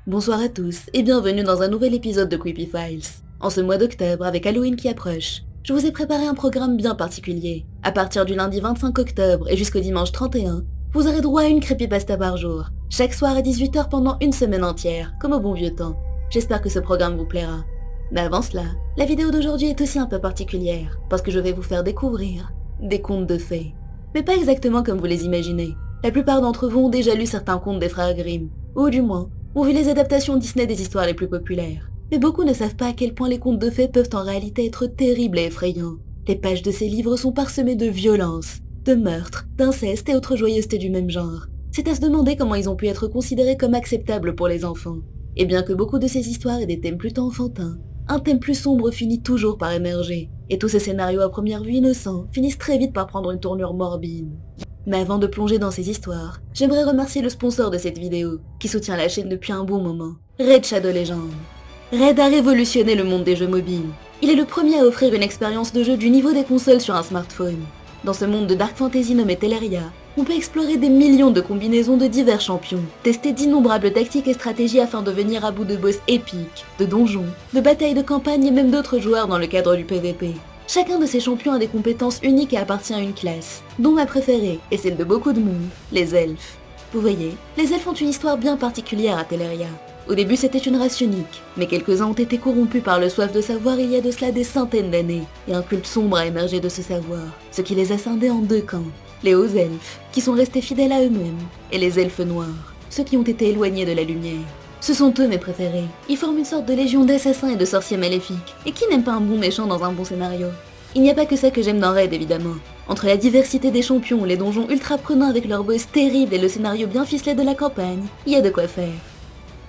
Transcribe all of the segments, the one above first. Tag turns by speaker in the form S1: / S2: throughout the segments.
S1: Bonsoir à tous et bienvenue dans un nouvel épisode de Creepy Files. En ce mois d'octobre, avec Halloween qui approche, je vous ai préparé un programme bien particulier. À partir du lundi 25 octobre et jusqu'au dimanche 31, vous aurez droit à une creepypasta par jour, chaque soir à 18h pendant une semaine entière, comme au bon vieux temps. J'espère que ce programme vous plaira. Mais avant cela, la vidéo d'aujourd'hui est aussi un peu particulière, parce que je vais vous faire découvrir des contes de fées. Mais pas exactement comme vous les imaginez. La plupart d'entre vous ont déjà lu certains contes des frères Grimm, ou du moins, ont vu les adaptations Disney des histoires les plus populaires. Mais beaucoup ne savent pas à quel point les contes de fées peuvent en réalité être terribles et effrayants. Les pages de ces livres sont parsemées de violences, de meurtres, d'inceste et autres joyeusetés du même genre. C'est à se demander comment ils ont pu être considérés comme acceptables pour les enfants. Et bien que beaucoup de ces histoires aient des thèmes plutôt enfantins, un thème plus sombre finit toujours par émerger. Et tous ces scénarios à première vue innocents finissent très vite par prendre une tournure morbide. Mais avant de plonger dans ces histoires, j'aimerais remercier le sponsor de cette vidéo, qui soutient la chaîne depuis un bon moment, Raid Shadow Legends. Raid a révolutionné le monde des jeux mobiles. Il est le premier à offrir une expérience de jeu du niveau des consoles sur un smartphone. Dans ce monde de dark fantasy nommé Teleria, on peut explorer des millions de combinaisons de divers champions, tester d'innombrables tactiques et stratégies afin de venir à bout de boss épiques, de donjons, de batailles de campagne et même d'autres joueurs dans le cadre du PvP. Chacun de ces champions a des compétences uniques et appartient à une classe, dont ma préférée, et celle de beaucoup de monde, les elfes. Vous voyez, les elfes ont une histoire bien particulière à Teleria. Au début c'était une race unique, mais quelques-uns ont été corrompus par le soif de savoir il y a de cela des centaines d'années, et un culte sombre a émergé de ce savoir, ce qui les a scindés en deux camps. Les hauts elfes, qui sont restés fidèles à eux-mêmes, et les elfes noirs, ceux qui ont été éloignés de la lumière. Ce sont eux mes préférés. Ils forment une sorte de légion d'assassins et de sorciers maléfiques. Et qui n'aime pas un bon méchant dans un bon scénario? Il n'y a pas que ça que j'aime dans Raid évidemment. Entre la diversité des champions, les donjons ultra prenants avec leurs boss terribles et le scénario bien ficelé de la campagne, il y a de quoi faire.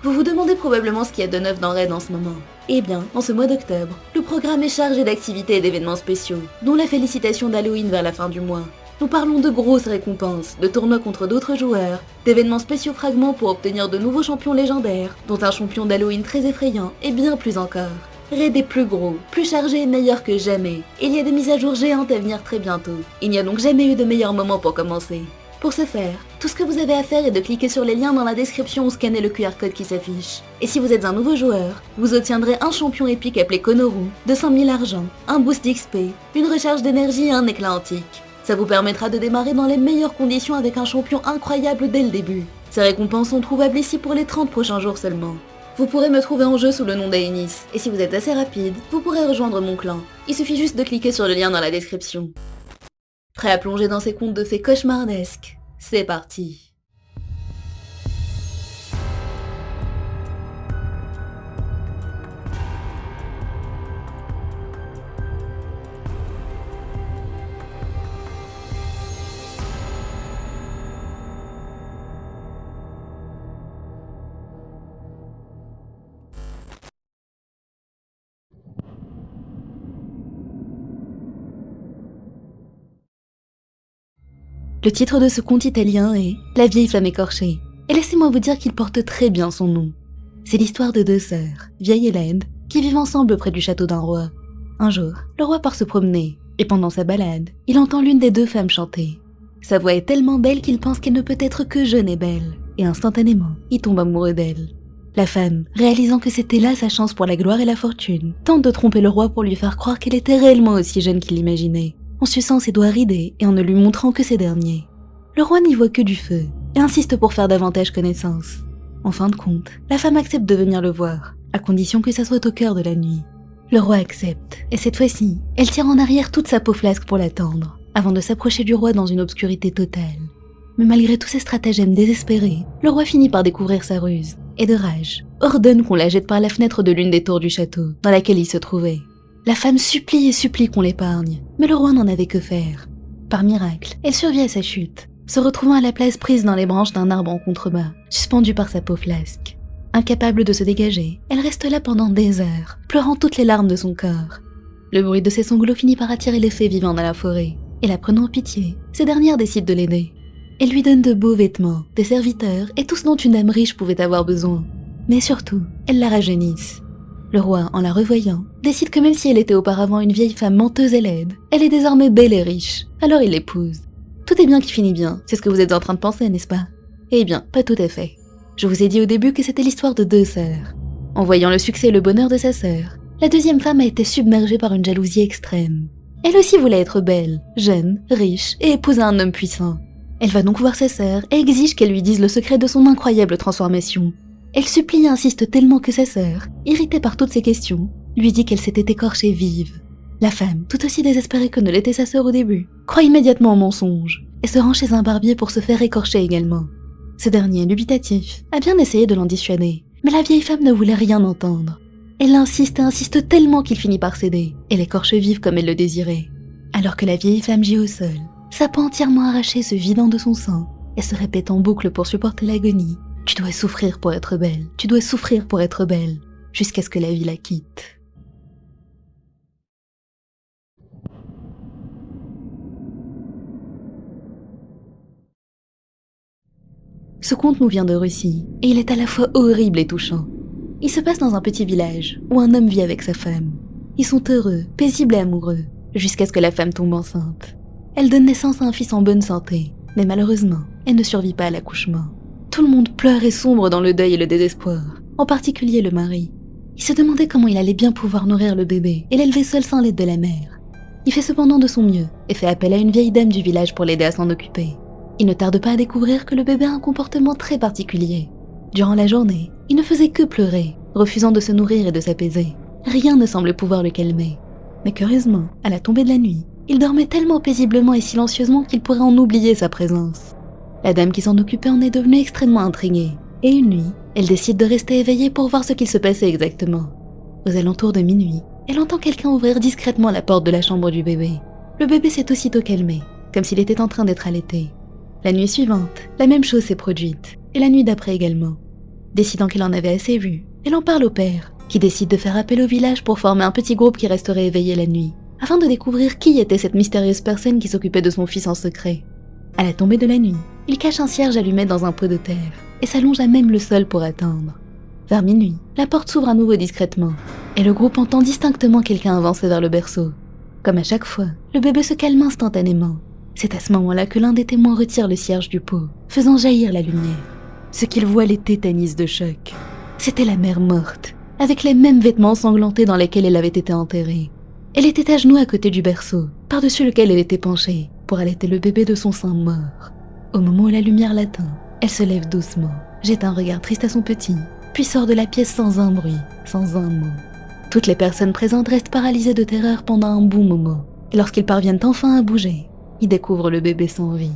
S1: Vous vous demandez probablement ce qu'il y a de neuf dans Raid en ce moment. Eh bien, en ce mois d'octobre, le programme est chargé d'activités et d'événements spéciaux, dont la félicitation d'Halloween vers la fin du mois. Nous parlons de grosses récompenses, de tournois contre d'autres joueurs, d'événements spéciaux fragments pour obtenir de nouveaux champions légendaires, dont un champion d'Halloween très effrayant et bien plus encore. Raid est plus gros, plus chargé et meilleur que jamais. Il y a des mises à jour géantes à venir très bientôt. Il n'y a donc jamais eu de meilleur moment pour commencer. Pour ce faire, tout ce que vous avez à faire est de cliquer sur les liens dans la description ou scanner le QR code qui s'affiche. Et si vous êtes un nouveau joueur, vous obtiendrez un champion épique appelé Konoru, 200 000 argent, un boost d'XP, une recharge d'énergie et un éclat antique. Ça vous permettra de démarrer dans les meilleures conditions avec un champion incroyable dès le début. Ces récompenses sont trouvables ici pour les 30 prochains jours seulement. Vous pourrez me trouver en jeu sous le nom d'Aenis, et si vous êtes assez rapide, vous pourrez rejoindre mon clan. Il suffit juste de cliquer sur le lien dans la description. Prêt à plonger dans ces contes de fées cauchemardesques? C'est parti! Le titre de ce conte italien est La vieille femme écorchée, et laissez-moi vous dire qu'il porte très bien son nom. C'est l'histoire de deux sœurs, vieilles et laides, qui vivent ensemble près du château d'un roi. Un jour, le roi part se promener, et pendant sa balade, il entend l'une des deux femmes chanter. Sa voix est tellement belle qu'il pense qu'elle ne peut être que jeune et belle, et instantanément, il tombe amoureux d'elle. La femme, réalisant que c'était là sa chance pour la gloire et la fortune, tente de tromper le roi pour lui faire croire qu'elle était réellement aussi jeune qu'il l'imaginait, en suçant ses doigts ridés et en ne lui montrant que ses derniers. Le roi n'y voit que du feu, et insiste pour faire davantage connaissance. En fin de compte, la femme accepte de venir le voir, à condition que ça soit au cœur de la nuit. Le roi accepte, et cette fois-ci, elle tire en arrière toute sa peau flasque pour l'attendre, avant de s'approcher du roi dans une obscurité totale. Mais malgré tous ces stratagèmes désespérés, le roi finit par découvrir sa ruse, et de rage, ordonne qu'on la jette par la fenêtre de l'une des tours du château, dans laquelle il se trouvait. La femme supplie et supplie qu'on l'épargne, mais le roi n'en avait que faire. Par miracle, elle survit à sa chute, se retrouvant à la place prise dans les branches d'un arbre en contrebas, suspendue par sa peau flasque. Incapable de se dégager, elle reste là pendant des heures, pleurant toutes les larmes de son corps. Le bruit de ses sanglots finit par attirer les fées vivant dans la forêt, et la prenant en pitié, ces dernières décident de l'aider. Elles lui donnent de beaux vêtements, des serviteurs et tout ce dont une âme riche pouvait avoir besoin. Mais surtout, elles la rajeunissent. Le roi, en la revoyant, décide que même si elle était auparavant une vieille femme menteuse et laide, elle est désormais belle et riche, alors il l'épouse. Tout est bien qui finit bien, c'est ce que vous êtes en train de penser, n'est-ce pas? Eh bien, pas tout à fait. Je vous ai dit au début que c'était l'histoire de deux sœurs. En voyant le succès et le bonheur de sa sœur, la deuxième femme a été submergée par une jalousie extrême. Elle aussi voulait être belle, jeune, riche et épouser un homme puissant. Elle va donc voir sa sœur et exige qu'elle lui dise le secret de son incroyable transformation. Elle supplie et insiste tellement que sa sœur, irritée par toutes ces questions, lui dit qu'elle s'était écorchée vive. La femme, tout aussi désespérée que ne l'était sa sœur au début, croit immédiatement au mensonge et se rend chez un barbier pour se faire écorcher également. Ce dernier, dubitatif, a bien essayé de l'en dissuader, mais la vieille femme ne voulait rien entendre. Elle insiste et insiste tellement qu'il finit par céder et l'écorche vive comme elle le désirait. Alors que la vieille femme gît au sol, sa peau entièrement arrachée se vidant de son sang et se répète en boucle pour supporter l'agonie. Tu dois souffrir pour être belle, tu dois souffrir pour être belle, jusqu'à ce que la vie la quitte. Ce conte nous vient de Russie, et il est à la fois horrible et touchant. Il se passe dans un petit village, où un homme vit avec sa femme. Ils sont heureux, paisibles et amoureux, jusqu'à ce que la femme tombe enceinte. Elle donne naissance à un fils en bonne santé, mais malheureusement, elle ne survit pas à l'accouchement. Tout le monde pleure et sombre dans le deuil et le désespoir, en particulier le mari. Il se demandait comment il allait bien pouvoir nourrir le bébé et l'élever seul sans l'aide de la mère. Il fait cependant de son mieux et fait appel à une vieille dame du village pour l'aider à s'en occuper. Il ne tarde pas à découvrir que le bébé a un comportement très particulier. Durant la journée, il ne faisait que pleurer, refusant de se nourrir et de s'apaiser. Rien ne semble pouvoir le calmer. Mais curieusement, à la tombée de la nuit, il dormait tellement paisiblement et silencieusement qu'il pourrait en oublier sa présence. La dame qui s'en occupait en est devenue extrêmement intriguée, et une nuit, elle décide de rester éveillée pour voir ce qu'il se passait exactement. Aux alentours de minuit, elle entend quelqu'un ouvrir discrètement la porte de la chambre du bébé. Le bébé s'est aussitôt calmé, comme s'il était en train d'être allaité. La nuit suivante, la même chose s'est produite, et la nuit d'après également. Décidant qu'elle en avait assez vu, elle en parle au père, qui décide de faire appel au village pour former un petit groupe qui resterait éveillé la nuit, afin de découvrir qui était cette mystérieuse personne qui s'occupait de son fils en secret. À la tombée de la nuit, il cache un cierge allumé dans un pot de terre, et s'allonge à même le sol pour attendre. Vers minuit, la porte s'ouvre à nouveau discrètement, et le groupe entend distinctement quelqu'un avancer vers le berceau. Comme à chaque fois, le bébé se calme instantanément. C'est à ce moment-là que l'un des témoins retire le cierge du pot, faisant jaillir la lumière. Ce qu'il voit les tétanise de choc. C'était la mère morte, avec les mêmes vêtements ensanglantés dans lesquels elle avait été enterrée. Elle était à genoux à côté du berceau, par-dessus lequel elle était penchée, pour allaiter le bébé de son sein mort. Au moment où la lumière l'atteint, elle se lève doucement, jette un regard triste à son petit, puis sort de la pièce sans un bruit, sans un mot. Toutes les personnes présentes restent paralysées de terreur pendant un bon moment, et lorsqu'ils parviennent enfin à bouger, ils découvrent le bébé sans vie.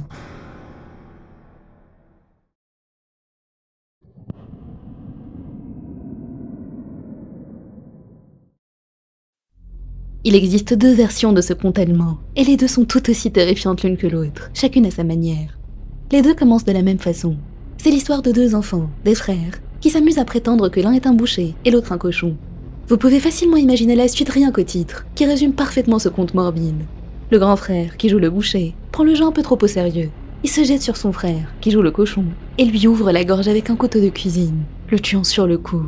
S1: Il existe deux versions de ce conte allemand, et les deux sont tout aussi terrifiantes l'une que l'autre, chacune à sa manière. Les deux commencent de la même façon. C'est l'histoire de deux enfants, des frères, qui s'amusent à prétendre que l'un est un boucher et l'autre un cochon. Vous pouvez facilement imaginer la suite rien qu'au titre, qui résume parfaitement ce conte morbide. Le grand frère, qui joue le boucher, prend le jeu un peu trop au sérieux. Il se jette sur son frère, qui joue le cochon, et lui ouvre la gorge avec un couteau de cuisine, le tuant sur le coup.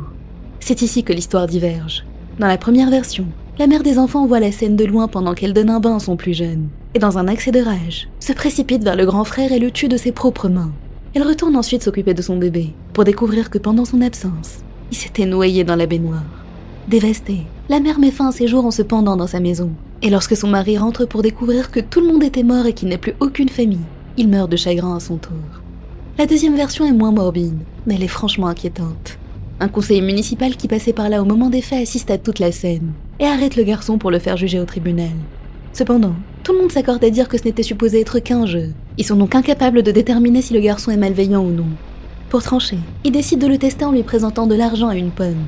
S1: C'est ici que l'histoire diverge. Dans la première version, la mère des enfants voit la scène de loin pendant qu'elle donne un bain à son plus jeune, et dans un accès de rage, se précipite vers le grand frère et le tue de ses propres mains. Elle retourne ensuite s'occuper de son bébé, pour découvrir que pendant son absence, il s'était noyé dans la baignoire. Dévastée, la mère met fin à ses jours en se pendant dans sa maison, et lorsque son mari rentre pour découvrir que tout le monde était mort et qu'il n'a plus aucune famille, il meurt de chagrin à son tour. La deuxième version est moins morbide, mais elle est franchement inquiétante. Un conseiller municipal qui passait par là au moment des faits assiste à toute la scène, et arrête le garçon pour le faire juger au tribunal. Cependant, tout le monde s'accorde à dire que ce n'était supposé être qu'un jeu. Ils sont donc incapables de déterminer si le garçon est malveillant ou non. Pour trancher, ils décident de le tester en lui présentant de l'argent et une pomme.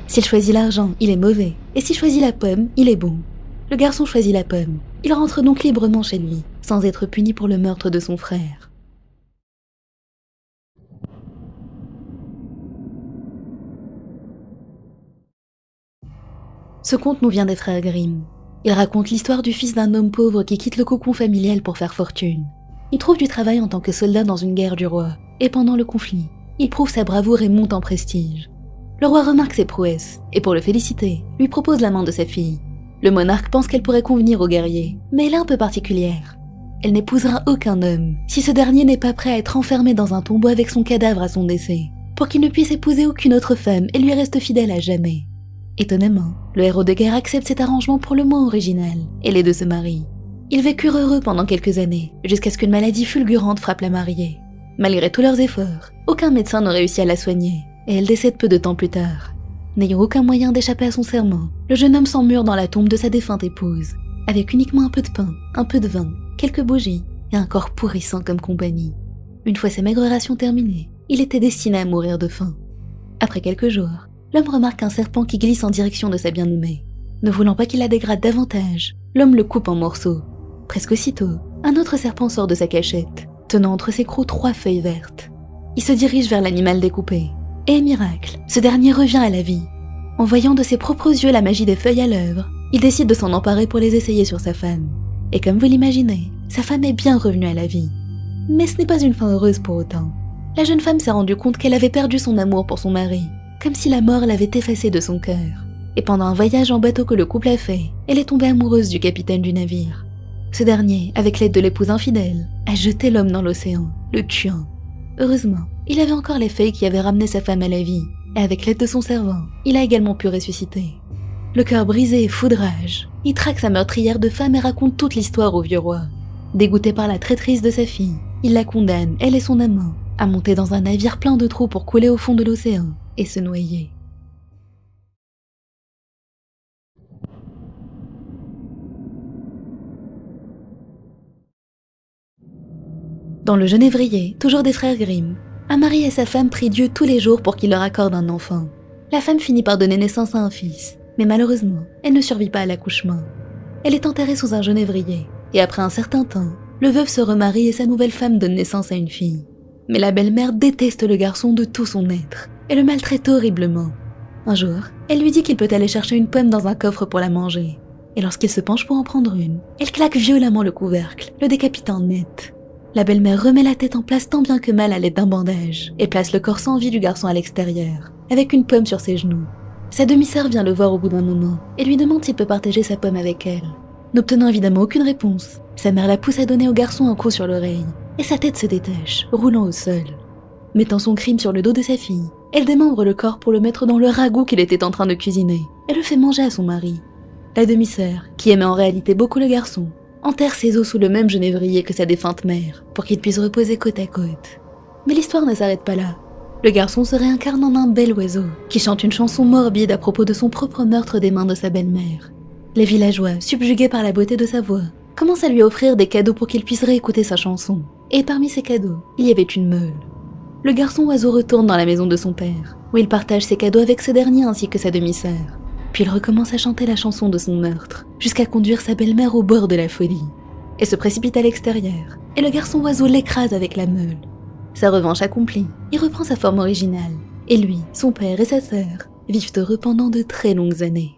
S1: S'il choisit l'argent, il est mauvais, et s'il choisit la pomme, il est bon. Le garçon choisit la pomme. Il rentre donc librement chez lui, sans être puni pour le meurtre de son frère. Ce conte nous vient des frères Grimm. Il raconte l'histoire du fils d'un homme pauvre qui quitte le cocon familial pour faire fortune. Il trouve du travail en tant que soldat dans une guerre du roi, et pendant le conflit, il prouve sa bravoure et monte en prestige. Le roi remarque ses prouesses, et pour le féliciter, lui propose la main de sa fille. Le monarque pense qu'elle pourrait convenir au guerrier, mais elle est un peu particulière. Elle n'épousera aucun homme, si ce dernier n'est pas prêt à être enfermé dans un tombeau avec son cadavre à son décès. pour qu'il ne puisse épouser aucune autre femme et lui reste fidèle à jamais. Étonnamment, le héros de guerre accepte cet arrangement pour le moins original, et les deux se marient. Ils vécurent heureux pendant quelques années, jusqu'à ce qu'une maladie fulgurante frappe la mariée. Malgré tous leurs efforts, aucun médecin ne réussit à la soigner, et elle décède peu de temps plus tard. N'ayant aucun moyen d'échapper à son serment, le jeune homme s'emmure dans la tombe de sa défunte épouse, avec uniquement un peu de pain, un peu de vin, quelques bougies, et un corps pourrissant comme compagnie. Une fois ses maigres rations terminées, il était destiné à mourir de faim. Après quelques jours, l'homme remarque un serpent qui glisse en direction de sa bien-aimée. Ne voulant pas qu'il la dégrade davantage, l'homme le coupe en morceaux. Presque aussitôt, un autre serpent sort de sa cachette, tenant entre ses crocs 3 feuilles vertes. Il se dirige vers l'animal découpé, et miracle, ce dernier revient à la vie. En voyant de ses propres yeux la magie des feuilles à l'œuvre, il décide de s'en emparer pour les essayer sur sa femme. Et comme vous l'imaginez, sa femme est bien revenue à la vie. Mais ce n'est pas une fin heureuse pour autant. La jeune femme s'est rendue compte qu'elle avait perdu son amour pour son mari, comme si la mort l'avait effacé de son cœur. Et pendant un voyage en bateau que le couple a fait, elle est tombée amoureuse du capitaine du navire. Ce dernier, avec l'aide de l'épouse infidèle, a jeté l'homme dans l'océan, le tuant. Heureusement, il avait encore les feuilles qui avaient ramené sa femme à la vie, et avec l'aide de son servant, il a également pu ressusciter. Le cœur brisé et fou de rage, il traque sa meurtrière de femme et raconte toute l'histoire au vieux roi. Dégoûté par la traîtrise de sa fille, il la condamne, elle et son amant, à monter dans un navire plein de trous pour couler au fond de l'océan et se noyer. Dans le Genévrier, toujours des frères Grimm, un mari et sa femme prient Dieu tous les jours pour qu'il leur accorde un enfant. La femme finit par donner naissance à un fils, mais malheureusement, elle ne survit pas à l'accouchement. Elle est enterrée sous un genévrier, et après un certain temps, le veuf se remarie et sa nouvelle femme donne naissance à une fille. Mais la belle-mère déteste le garçon de tout son être, et le maltraite horriblement. Un jour, elle lui dit qu'il peut aller chercher une pomme dans un coffre pour la manger, et lorsqu'il se penche pour en prendre une, elle claque violemment le couvercle, le décapitant net. La belle-mère remet la tête en place tant bien que mal à l'aide d'un bandage, et place le corps sans vie du garçon à l'extérieur, avec une pomme sur ses genoux. Sa demi-sœur vient le voir au bout d'un moment, et lui demande s'il peut partager sa pomme avec elle. N'obtenant évidemment aucune réponse, sa mère la pousse à donner au garçon un coup sur l'oreille, et sa tête se détache, roulant au sol. Mettant son crime sur le dos de sa fille, elle démembre le corps pour le mettre dans le ragoût qu'il était en train de cuisiner, et le fait manger à son mari. La demi-sœur, qui aimait en réalité beaucoup le garçon, enterre ses os sous le même genévrier que sa défunte mère, pour qu'ils puissent reposer côte à côte. Mais l'histoire ne s'arrête pas là. Le garçon se réincarne en un bel oiseau, qui chante une chanson morbide à propos de son propre meurtre des mains de sa belle-mère. Les villageois, subjugués par la beauté de sa voix, commencent à lui offrir des cadeaux pour qu'il puisse réécouter sa chanson. Et parmi ces cadeaux, il y avait une meule. Le garçon oiseau retourne dans la maison de son père, où il partage ses cadeaux avec ce dernier ainsi que sa demi-sœur. Puis il recommence à chanter la chanson de son meurtre, jusqu'à conduire sa belle-mère au bord de la folie. Elle se précipite à l'extérieur, et le garçon oiseau l'écrase avec la meule. Sa revanche accomplie, il reprend sa forme originale, et lui, son père et sa sœur vivent heureux pendant de très longues années.